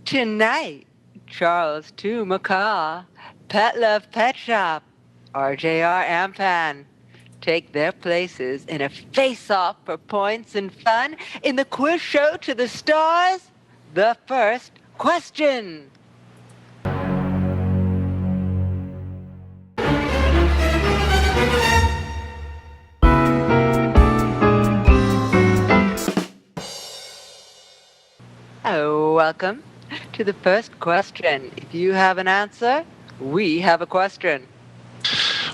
Tonight, Charles to Macaw, Pet Love Pet Shop, RJR Ampan take their places in a face-off for points and fun in the quiz show to the stars. The first question. Welcome to the first question. If you have an answer, we have a question.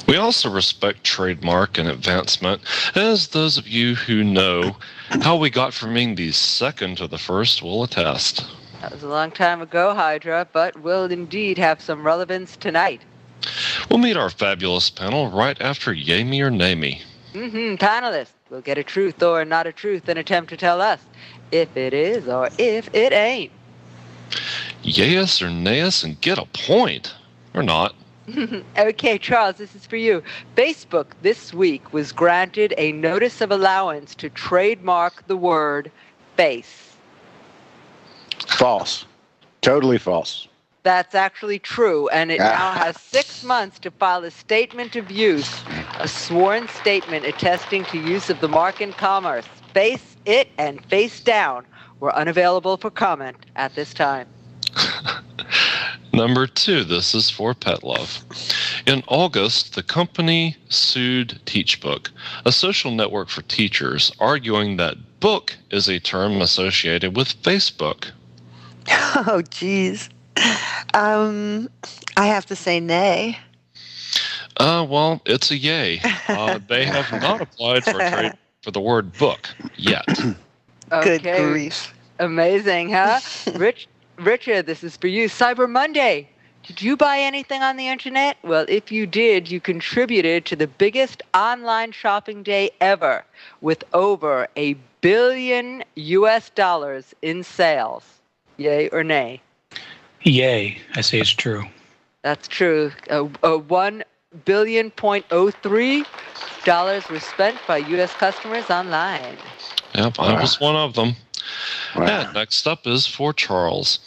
We also respect trademark and advancement, as those of you who know how we got from being the second to the first will attest. That was a long time ago, Hydra, but will indeed have some relevance tonight. We'll meet our fabulous panel right after Yay Me or Nay Me. Panelists will get a truth or not a truth and attempt to tell us if it is or if it ain't. Yay us or nay us and get a point. Or not. Okay, Charles, this is for you. Facebook this week was granted a notice of allowance to trademark the word face. False. Totally false. That's actually true, and it now has 6 months to file a statement of use, a sworn statement attesting to use of the mark in commerce. Face it and face down were unavailable for comment at this time. Number 2, this is for Pet Love. In August, the company sued TeachBook, a social network for teachers, arguing that book is a term associated with Facebook. Oh, geez. I have to say nay. Well, it's a yay. They have not applied for a trade for the word book yet. Okay. Good grief. Amazing, huh? Richard, this is for you. Cyber Monday. Did you buy anything on the internet? Well, if you did, you contributed to the biggest online shopping day ever with over $1 billion in sales. Yay or nay? Yay. I say it's true. That's true. $1 billion.03 were spent by U.S. customers online. Yep, I was one of them. Wow. And next up is for Charles.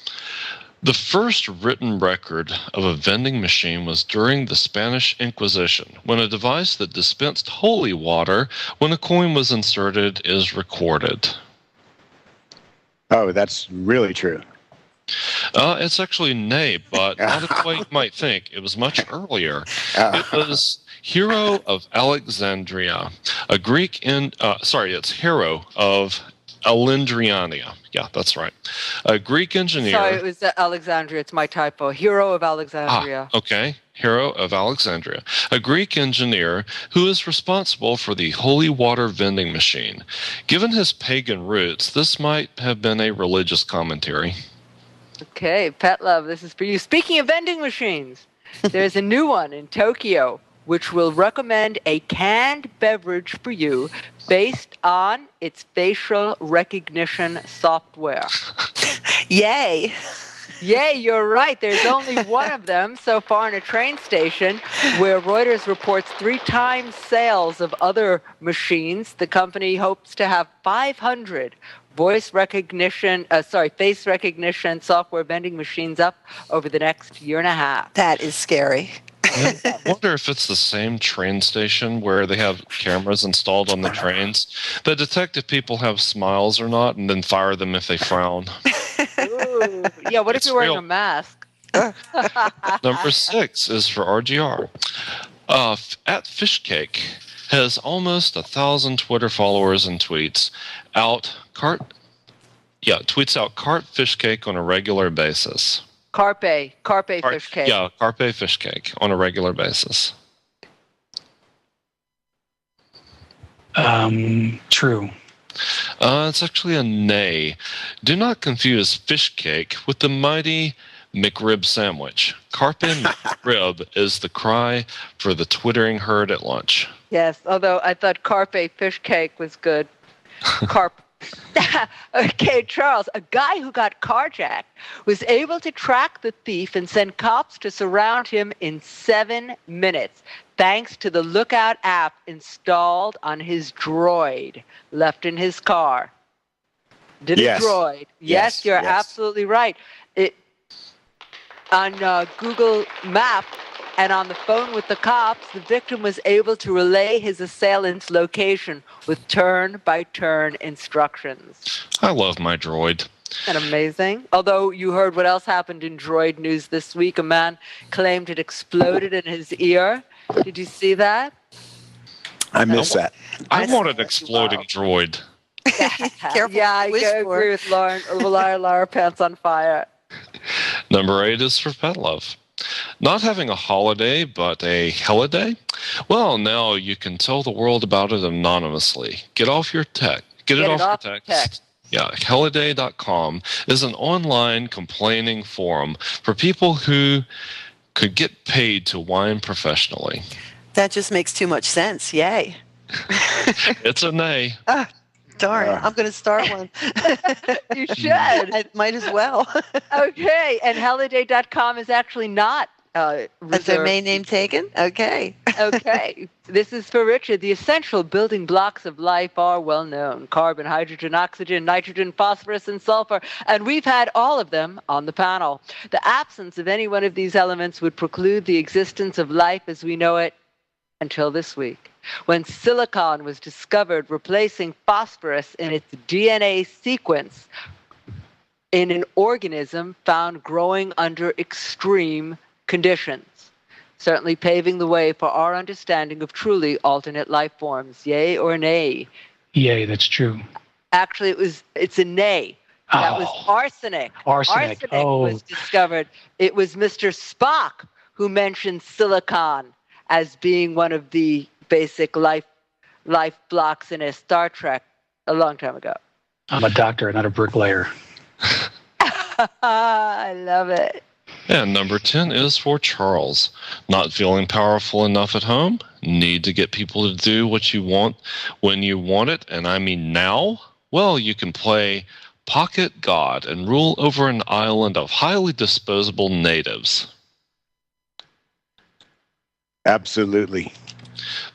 The first written record of a vending machine was during the Spanish Inquisition, when a device that dispensed holy water when a coin was inserted is recorded. Oh, that's really true. It's actually nay, but not the way you might think. It was much earlier. It was Hero of Alexandria, a Greek it's Hero of Alexandria. Yeah, that's right. A Greek engineer. Sorry, it was Alexandria. It's my typo. Hero of Alexandria. Okay. Hero of Alexandria. A Greek engineer who is responsible for the holy water vending machine. Given his pagan roots, this might have been a religious commentary. Okay, Pet Love, this is for you. Speaking of vending machines, there's a new one in Tokyo which will recommend a canned beverage for you based on its facial recognition software. Yay. Yay, you're right. There's only one of them so far in a train station, where Reuters reports 3 times sales of other machines. The company hopes to have 500 face recognition software vending machines up over the next year and a half. That is scary. I wonder if it's the same train station where they have cameras installed on the trains that detect if people have smiles or not and then fire them if they frown. Ooh. Yeah, what if you're wearing a mask? Number 6 is for RGR. At Fishcake has almost 1,000 Twitter followers and tweets out cart Fishcake on a regular basis. Carpe fish cake. Yeah, carpe fish cake on a regular basis. True. It's actually a nay. Do not confuse fish cake with the mighty McRib sandwich. Carpe McRib is the cry for the twittering herd at lunch. Yes, although I thought carpe fish cake was good. Carp. Okay, Charles, a guy who got carjacked was able to track the thief and send cops to surround him in 7 minutes, thanks to the Lookout app installed on his droid left in his car. Did yes. a droid? Yes, you're absolutely right. on Google Map and on the phone with the cops, the victim was able to relay his assailant's location with turn-by-turn instructions. I love my droid. And amazing. Although you heard what else happened in droid news this week. A man claimed it exploded in his ear. Did you see that? I missed that. I want an exploding droid. Careful Yeah, what I you wish for. agree with Lauren. Laura Pants on Fire. Number 8 is for Pet Love. Not having a holiday, but a holiday? Well, now you can tell the world about it anonymously. Get off your tech. Get it off your text. Yeah, holiday.com is an online complaining forum for people who could get paid to whine professionally. That just makes too much sense. Yay. It's a nay. Darn, I'm going to start one. You should. I might as well. Okay, and holiday.com is actually not A domain name taken? Okay. Okay. This is for Richard. The essential building blocks of life are well known. Carbon, hydrogen, oxygen, nitrogen, phosphorus, and sulfur. And we've had all of them on the panel. The absence of any one of these elements would preclude the existence of life as we know it until this week, when silicon was discovered replacing phosphorus in its DNA sequence in an organism found growing under extreme conditions, certainly paving the way for our understanding of truly alternate life forms. Yay or nay? Yay, that's true. Actually, it's a nay. That was arsenic. Arsenic. Was discovered. It was Mr. Spock who mentioned silicon as being one of the basic life blocks in a Star Trek a long time ago. I'm a doctor, not a bricklayer. I love it. And number 10 is for Charles. Not feeling powerful enough at home? Need to get people to do what you want when you want it, and I mean now? Well, you can play Pocket God and rule over an island of highly disposable natives. Absolutely.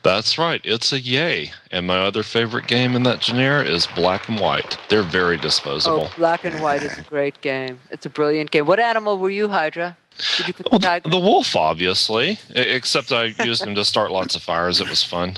That's right, it's a yay. And my other favorite game in that genre is Black and White. They're very disposable. Oh, Black and White is a great game. It's a brilliant game. What animal were you, Hydra? Did you put the tiger? The wolf, obviously. Except I used him to start lots of fires. It was fun.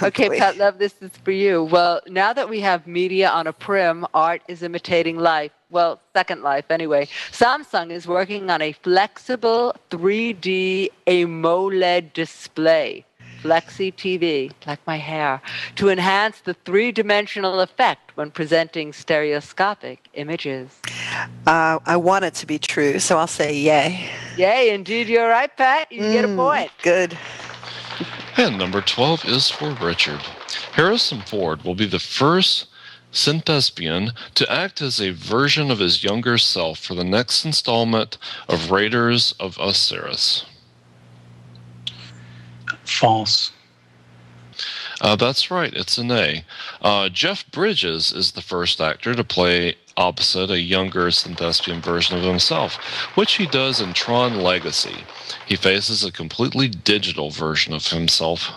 Okay, Pat Love, this is for you. Well, now that we have media on a prim, art is imitating life. Well, Second Life, anyway. Samsung is working on a flexible 3D AMOLED display, Flexi TV, like my hair, to enhance the three-dimensional effect when presenting stereoscopic images. I want it to be true, so I'll say yay. Yay, indeed, you're right, Pat. You get a point. Good. And number 12 is for Richard. Harrison Ford will be the first synthespian to act as a version of his younger self for the next installment of Raiders of Osiris. False. That's right, it's an A. Jeff Bridges is the first actor to play opposite a younger synthespian version of himself, which he does in Tron Legacy. He faces a completely digital version of himself.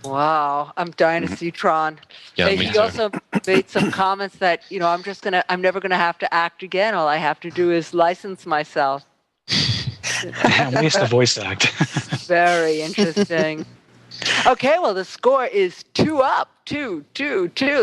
Wow, I'm dying to see Tron. Yeah, Hey, me he too. also made some comments that, I'm never gonna have to act again. All I have to do is license myself. Waste of voice act. Very interesting. Okay, well, the score is 2-up. 2.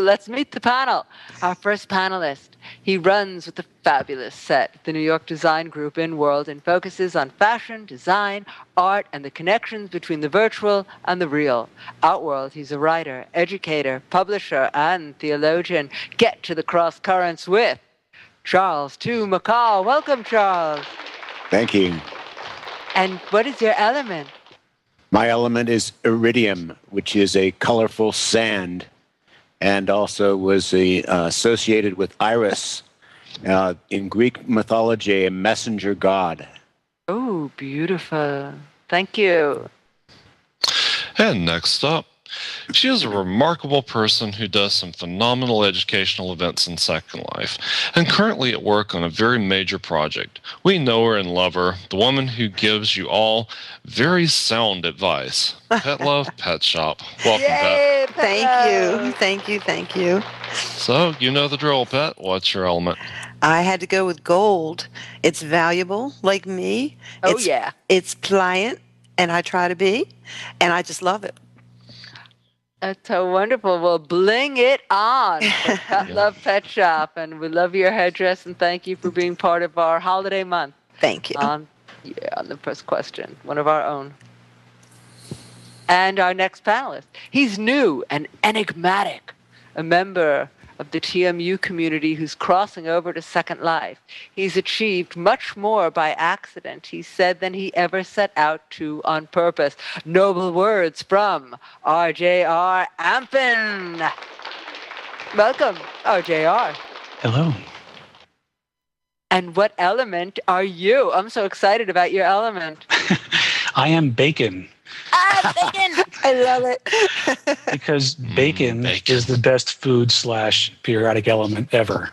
Let's meet the panel. Our first panelist. He runs with the fabulous set, the New York Design Group in World, and focuses on fashion, design, art, and the connections between the virtual and the real. Outworld, he's a writer, educator, publisher, and theologian. Get to the cross currents with Charles Tu McCall. Welcome, Charles. Thank you. And what is your element? My element is iridium, which is a colorful sand, and also was associated with Iris, in Greek mythology, a messenger god. Oh, beautiful. Thank you. And next up, she is a remarkable person who does some phenomenal educational events in Second Life, and currently at work on a very major project. We know her and love her, the woman who gives you all very sound advice. Pet Love Pet Shop. Welcome, Pet. Yay, Thank you. So, you know the drill, Pet. What's your element? I had to go with gold. It's valuable, like me. Oh, yeah. It's pliant, and I try to be, and I just love it. That's so wonderful. Well, bling it on for Pet Love Pet Shop. And we love your headdress, and thank you for being part of our holiday month. Thank you. On the first question, one of our own. And our next panelist. He's new and enigmatic, a member of the TMU community who's crossing over to Second Life. He's achieved much more by accident, he said, than he ever set out to on purpose. Noble words from RJR Ampin. Welcome, RJR. Hello. And what element are you? I'm so excited about your element. I am bacon. Bacon! I love it. Because bacon is the best food / periodic element ever.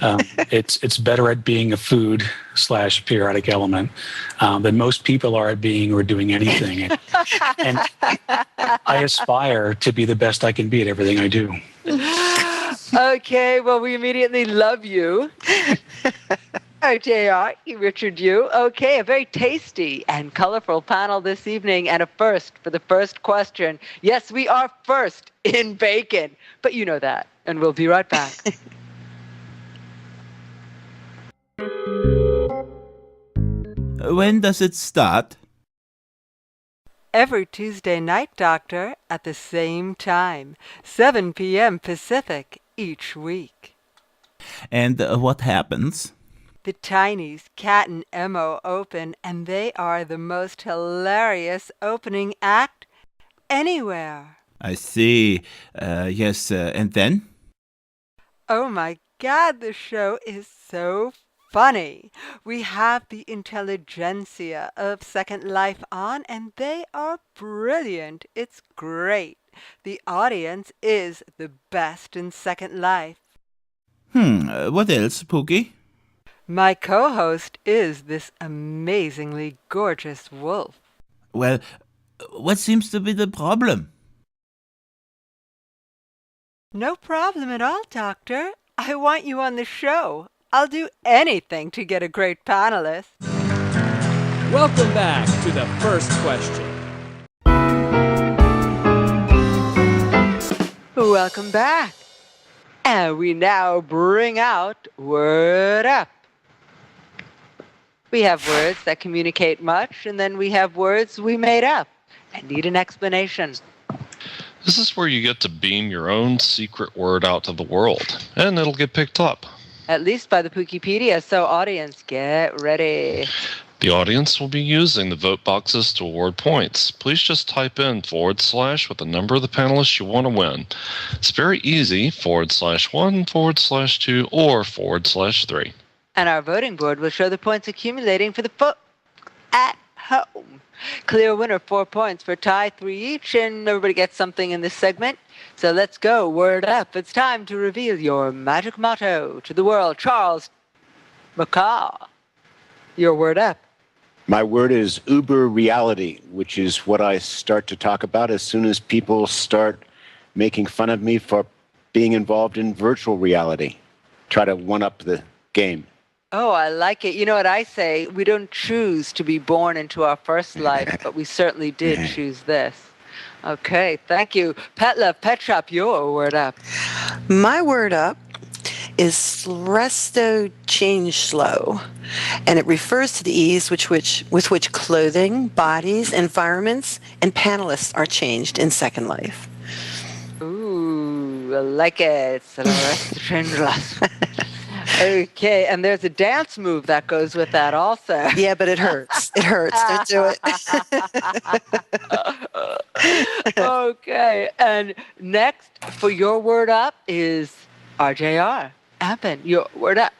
It's better at being a food / periodic element than most people are at being or doing anything. And I aspire to be the best I can be at everything I do. Okay, well, we immediately love you. RJR, Richard Yu. Okay, a very tasty and colorful panel this evening, and a first for the first question. Yes, we are first in bacon, but you know that, and we'll be right back. When does it start? Every Tuesday night, Doctor, at the same time, 7 p.m. Pacific each week. And what happens? The Tinies, Cat and Emo open, and they are the most hilarious opening act anywhere. I see. Yes, and then? Oh my God, the show is so funny. We have the intelligentsia of Second Life on, and they are brilliant. It's great. The audience is the best in Second Life. What else, Pookie? My co-host is this amazingly gorgeous wolf. Well, what seems to be the problem? No problem at all, Doctor. I want you on the show. I'll do anything to get a great panelist. Welcome back to the first question. Welcome back. And we now bring out Word Up. We have words that communicate much, and then we have words we made up and need an explanation. This is where you get to beam your own secret word out to the world, and it'll get picked up. At least by the Pookiepedia, so audience, get ready. The audience will be using the vote boxes to award points. Please just type in / with the number of the panelists you want to win. It's very easy, / 1, / 2, or / 3. And our voting board will show the points accumulating for the folk at home. Clear winner, 4 points. For tie, 3 each, and everybody gets something in this segment. So let's go. Word up. It's time to reveal your magic motto to the world. Charles McCaw, your word up. My word is Uber reality, which is what I start to talk about as soon as people start making fun of me for being involved in virtual reality. Try to one-up the game. Oh, I like it. You know what I say? We don't choose to be born into our first life, but we certainly did choose this. Okay, thank you. Pet Love Pet Shop, your word up. My word up is Slesto change slow, and it refers to the ease with which clothing, bodies, environments, and panelists are changed in Second Life. Ooh, I like it. Slesto change slow. Okay, and there's a dance move that goes with that also. Yeah, but it hurts. It hurts. Don't do it. Okay, and next for your word up is RJR. Appen, your word up.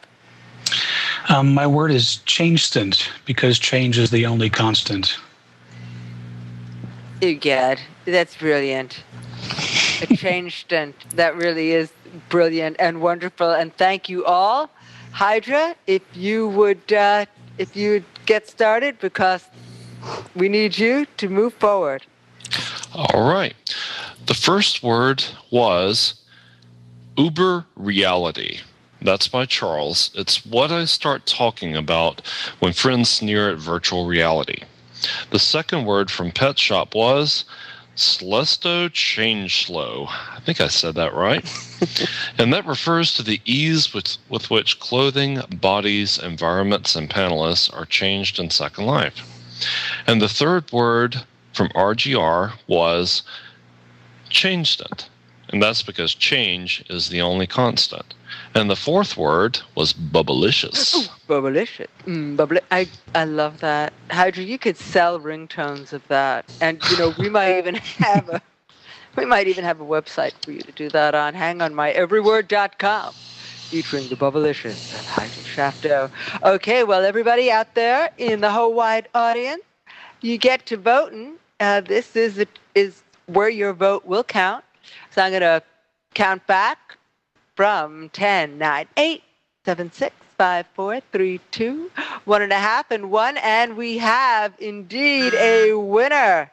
My word is changestant, because change is the only constant. Egad, that's brilliant. A changestant. That really is brilliant and wonderful. And thank you all. Hydra, if you would get started, because we need you to move forward. All right. The first word was Uber reality. That's by Charles. It's what I start talking about when friends sneer at virtual reality. The second word from Pet Shop was Celestio Changelog. I think I said that right. And that refers to the ease with which clothing, bodies, environments, and panelists are changed in Second Life. And the third word from RGR was Changestant. And that's because change is the only constant. And the fourth word was Bubblicious. Ooh, Bubblicious. I love that. Hydra, you could sell ringtones of that. And, we might even have a website for you to do that on. Hang on, myeveryword.com, featuring the Bubblicious and Hydra Shafto. Okay, well, everybody out there in the whole wide audience, you get to voting. This is where your vote will count. So I'm going to count back from 10, 9, 8, 7, 6, 5, 4, 3, 2, 1.5, and 1. And we have indeed a winner.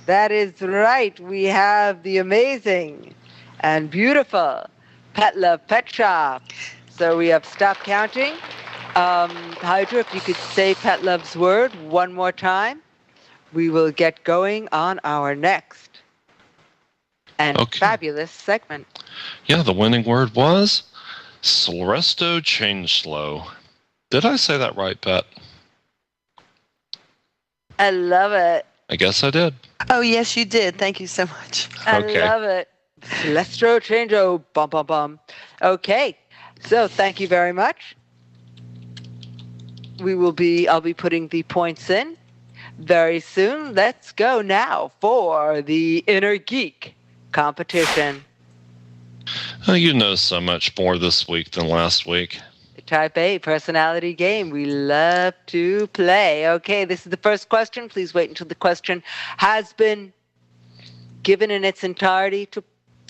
That is right. We have the amazing and beautiful Pet Love Pet Shop. So we have stopped counting. Hydra, if you could say Pet Love's word one more time, we will get going on our next and fabulous segment. Yeah, the winning word was Celestio Changelog. Did I say that right, Pat? I love it. I guess I did. Oh, yes, you did. Thank you so much. I love it. Celestio Changelog. Bum, bum, bum. Okay, so thank you very much. I'll be putting the points in very soon. Let's go now for the Inner Geek competition. You know so much more this week than last week. The Type A personality game we love to play. Okay, this is the first question. Please wait until the question has been given in its entirety to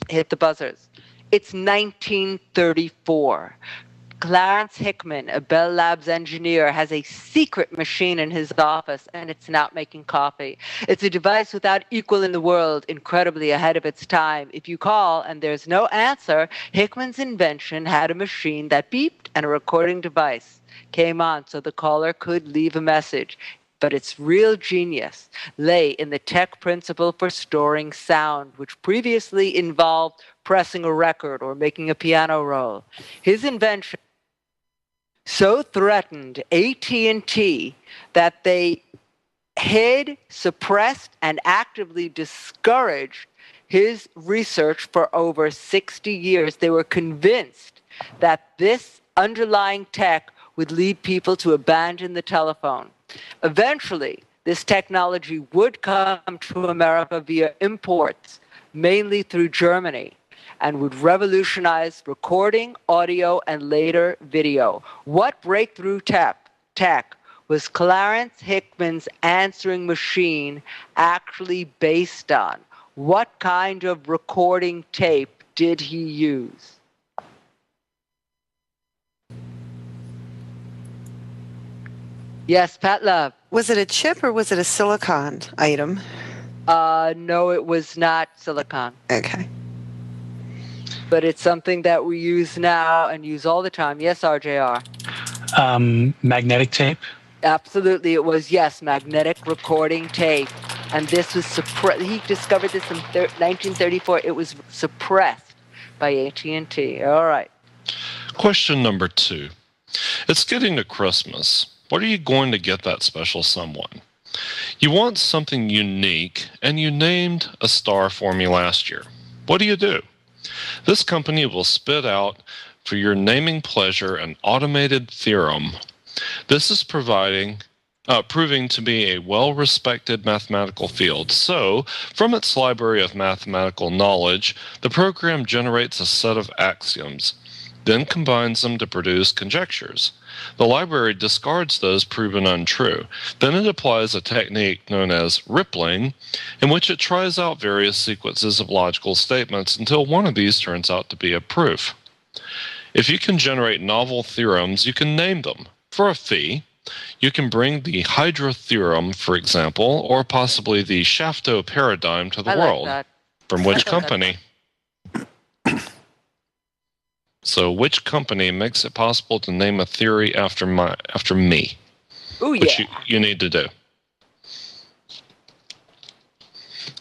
hit the buzzers. It's 1934. Clarence Hickman, a Bell Labs engineer, has a secret machine in his office, and it's not making coffee. It's a device without equal in the world, incredibly ahead of its time. If you call and there's no answer, Hickman's invention had a machine that beeped and a recording device came on so the caller could leave a message. But its real genius lay in the tech principle for storing sound, which previously involved pressing a record or making a piano roll. His invention so threatened AT&T that they hid, suppressed, and actively discouraged his research for over 60 years. They were convinced that this underlying tech would lead people to abandon the telephone. Eventually, this technology would come to America via imports, mainly through Germany, and would revolutionize recording, audio, and later video. What breakthrough tech was Clarence Hickman's answering machine actually based on? What kind of recording tape did he use? Yes, Pat Love. Was it a chip or was it a silicon item? No, it was not silicon. Okay. But it's something that we use now and use all the time. Yes, RJR. Magnetic tape? Absolutely, it was, yes, magnetic recording tape. And this was he discovered this in 1934. It was suppressed by AT&T. All right. Question number 2. It's getting to Christmas. What are you going to get that special someone? You want something unique, and you named a star for me last year. What do? This company will spit out, for your naming pleasure, an automated theorem. This is proving to be a well-respected mathematical field. So, from its library of mathematical knowledge, the program generates a set of axioms, then combines them to produce conjectures. The library discards those proven untrue. Then it applies a technique known as rippling, in which it tries out various sequences of logical statements until one of these turns out to be a proof. If you can generate novel theorems, you can name them. For a fee, you can bring the Hydra theorem, for example, or possibly the Shafto paradigm to the world. Like that. From which company? So, which company makes it possible to name a theory after me? Oh, yeah. Which you need to do.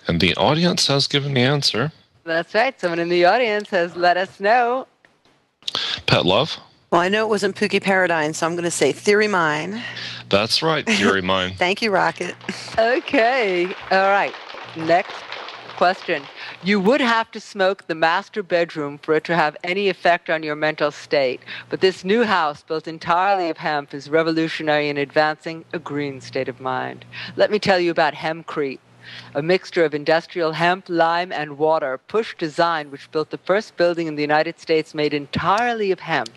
And the audience has given the answer. That's right. Someone in the audience has let us know. Pet Love? Well, I know it wasn't Pookie Paradigm, so I'm going to say Theory Mine. That's right, Theory Mine. Thank you, Rocket. Okay. All right. Next question. You would have to smoke the master bedroom for it to have any effect on your mental state. But this new house, built entirely of hemp, is revolutionary in advancing a green state of mind. Let me tell you about Hempcrete, a mixture of industrial hemp, lime, and water. Push Design, which built the first building in the United States made entirely of hemp,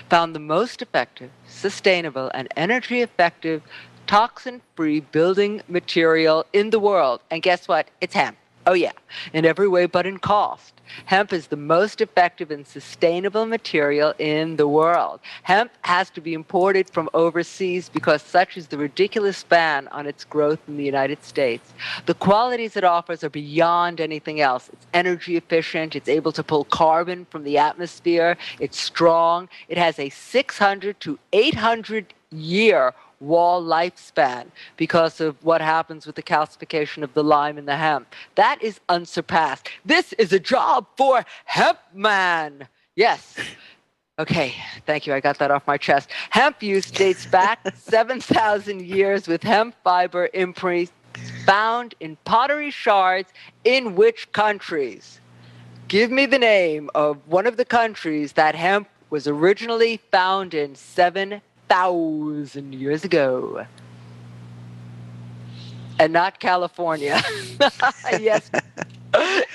found the most effective, sustainable, and energy-effective, toxin-free building material in the world. And guess what? It's hemp. Oh, yeah, in every way but in cost. Hemp is the most effective and sustainable material in the world. Hemp has to be imported from overseas because such is the ridiculous ban on its growth in the United States. The qualities it offers are beyond anything else. It's energy efficient. It's able to pull carbon from the atmosphere. It's strong. It has a 600 to 800 year wall lifespan because of what happens with the calcification of the lime in the hemp. That is unsurpassed. This is a job for Hemp Man. Yes. Okay, thank you. I got that off my chest. Hemp use dates back 7,000 years with hemp fiber imprints found in pottery shards in which countries? Give me the name of one of the countries that hemp was originally found in 7,000 years ago. And not California. Yes.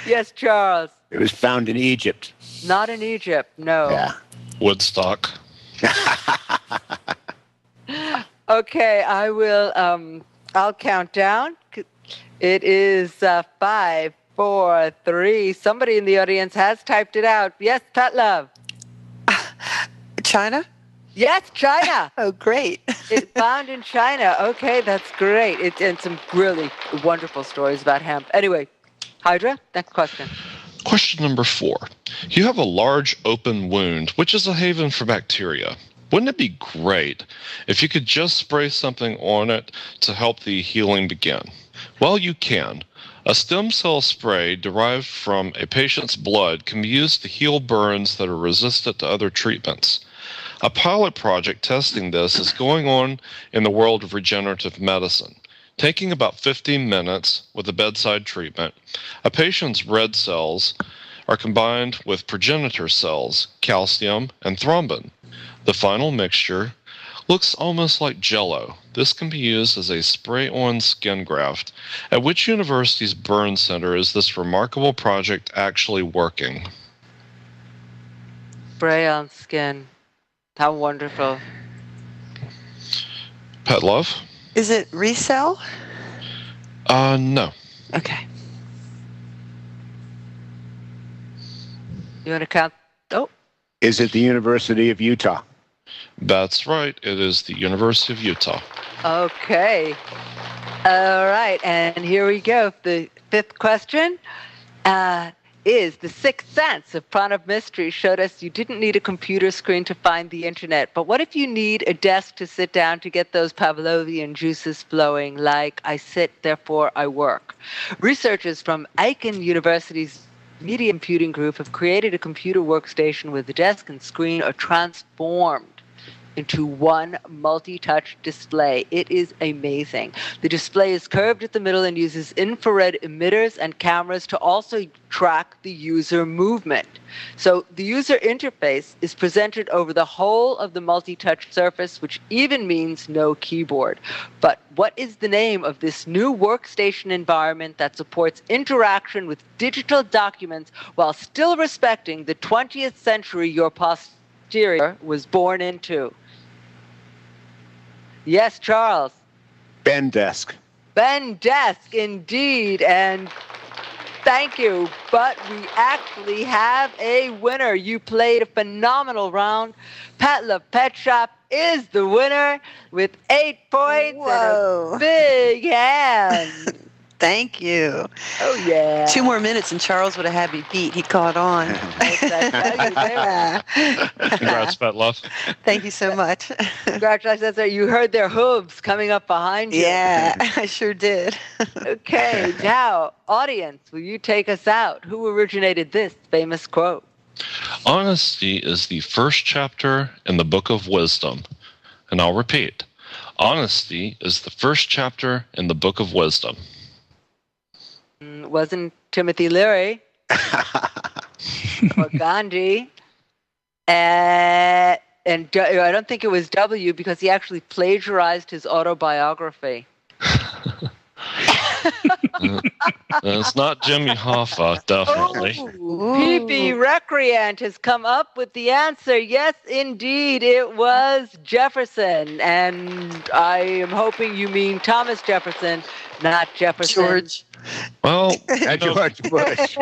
Yes, Charles. It was found in Egypt. Not in Egypt, no. Yeah. Woodstock. Okay, I will, I'll count down. It is 5, 4, 3. Somebody in the audience has typed it out. Yes, Pet Love. China? Yes, China. Oh, great. It's found in China. Okay, that's great. And some really wonderful stories about hemp. Anyway, Hydra, next question. Question number 4. You have a large open wound, which is a haven for bacteria. Wouldn't it be great if you could just spray something on it to help the healing begin? Well, you can. A stem cell spray derived from a patient's blood can be used to heal burns that are resistant to other treatments. A pilot project testing this is going on in the world of regenerative medicine. Taking about 15 minutes with a bedside treatment, a patient's red cells are combined with progenitor cells, calcium, and thrombin. The final mixture looks almost like Jell-O. This can be used as a spray-on skin graft. At which university's burn center is this remarkable project actually working? Spray on skin. How wonderful. Pet Love? Is it ReCell? No. Okay. You want to count? Oh. Is it the University of Utah? That's right. It is the University of Utah. Okay. All right. And here we go. The 5th question is the Sixth Sense of Pranav Mystery showed us you didn't need a computer screen to find the internet. But what if you need a desk to sit down to get those Pavlovian juices flowing, like I sit, therefore I work? Researchers from Aiken University's Media Computing Group have created a computer workstation where the desk and screen are transformed into one multi-touch display. It is amazing. The display is curved at the middle and uses infrared emitters and cameras to also track the user movement. So the user interface is presented over the whole of the multi-touch surface, which even means no keyboard. But what is the name of this new workstation environment that supports interaction with digital documents while still respecting the 20th century your posterior was born into? Yes, Charles. Bendesk. Bendesk, indeed. And thank you. But we actually have a winner. You played a phenomenal round. Pet Love Pet Shop is the winner with 8 points. Whoa. And a big hand. Thank you. Oh, yeah. 2 more minutes and Charles would have had me beat. He caught on. Congrats, Pet Love. Thank you so much. Congratulations. You heard their hooves coming up behind you. Yeah, I sure did. Okay, now, audience, will you take us out? Who originated this famous quote? Honesty is the first chapter in the Book of Wisdom. And I'll repeat. Honesty is the first chapter in the Book of Wisdom. Wasn't Timothy Leary or Gandhi. And I don't think it was W because he actually plagiarized his autobiography. It's not Jimmy Hoffa, definitely. P.B. Recreant has come up with the answer. Yes, indeed, it was Jefferson. And I am hoping you mean Thomas Jefferson, not Jefferson. George. Well, George Bush.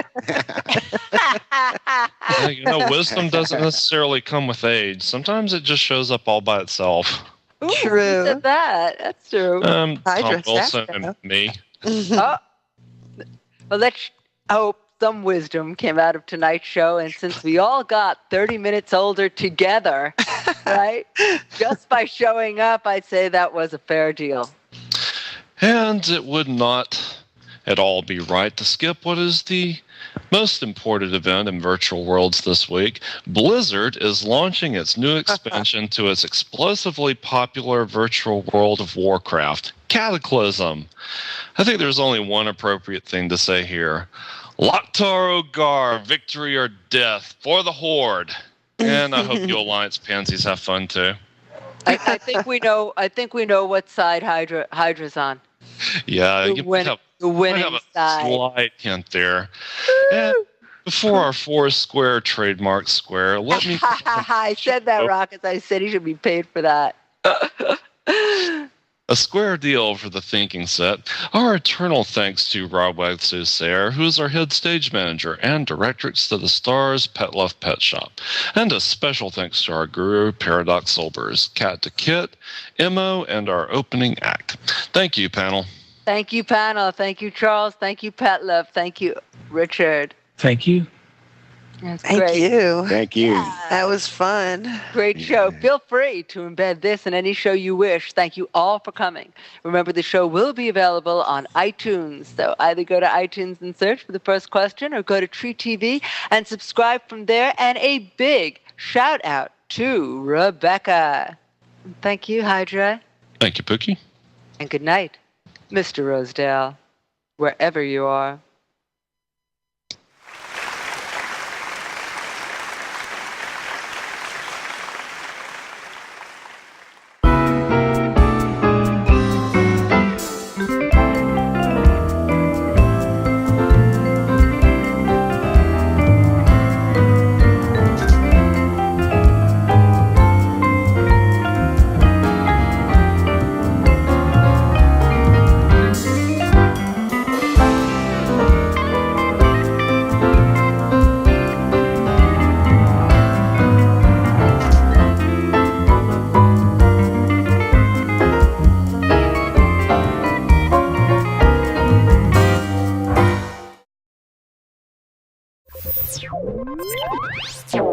Wisdom doesn't necessarily come with age. Sometimes it just shows up all by itself. Ooh, True. Who said that? That's true. Tom Hydra Wilson Sasha. and me. Oh. Well, let's hope some wisdom came out of tonight's show. And since we all got 30 minutes older together, right, just by showing up, I'd say that was a fair deal. And it would not at all be right to skip what is the most important event in virtual worlds this week. Blizzard is launching its new expansion to its explosively popular virtual world of Warcraft, Cataclysm. I think there's only one appropriate thing to say here. Loktar Ogar, victory or death for the Horde. And I hope you Alliance pansies have fun too. I think we know. I think we know what side Hydra's on. Yeah, The winning have a side. slight hint there. And before our Foursquare trademark square, let me. I said that, Rockets. I said he should be paid for that. A square deal for the thinking set. Our eternal thanks to Rob Wagsu-Sayer, who is our head stage manager and directrix to the Stars Pet Love Pet Shop. And a special thanks to our guru, Paradox Solbers, Cat to Kit, Emo, and our opening act. Thank you, panel. Thank you, panel. Thank you, Charles. Thank you, Pet Love. Thank you, Richard. Thank you. That's Thank great. you. Thank you. That was fun. Great show. Feel free to embed this in any show you wish. Thank you all for coming. Remember, the show will be available on iTunes. So either go to iTunes and search for The First Question or go to Tree TV and subscribe from there. And a big shout out to Rebecca. Thank you, Hydra. Thank you, Pookie. And good night, Mr. Rosedale, wherever you are. You